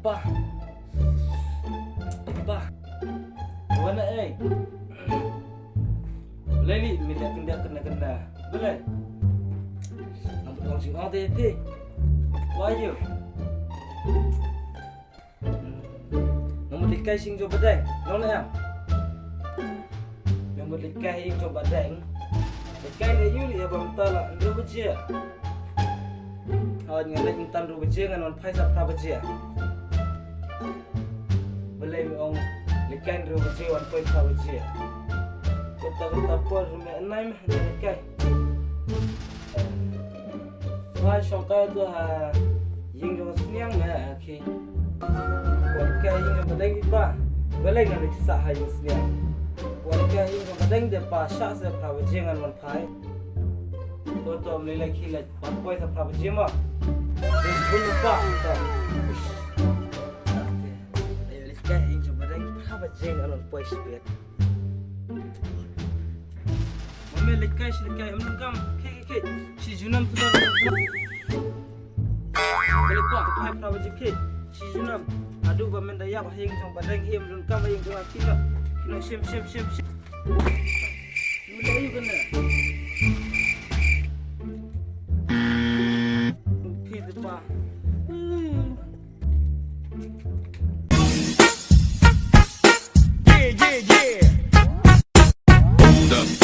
Apa? Apa? Mana boleh ni minta kena. Boleh? Nampak orang cakap tu why you? Nombor likai sing jo badang. Nong yang? Nombor likai sing jo badang. Likai ni yuli abang tala ndo bejia. Awak ngelak intan ndo bejia ngan on pai sapra bejia. Boleh mi ong likai ndo bejia on pai sapra bejia. Kota por me enai mah likai. Wah syongkai tu ha ying jo sniang na khi. Kuat kai ying jo badang iba. Boleh ngan kisah ha ying sniang. Kuat kai ying jo badang de pa sha se pra bejia ngan on pai. To melai khila on pai sapra bejia mah. Des bulu pa ta. Ayo likai ying jo badang pra bejia ngan on pai spet. Likai amnam ke si junam sudah boleh buat hai prawaji ke si junam adu ba men daya bahing jong badang him jong kam yang jong kilo sim mulai benar phi depa yeah hold up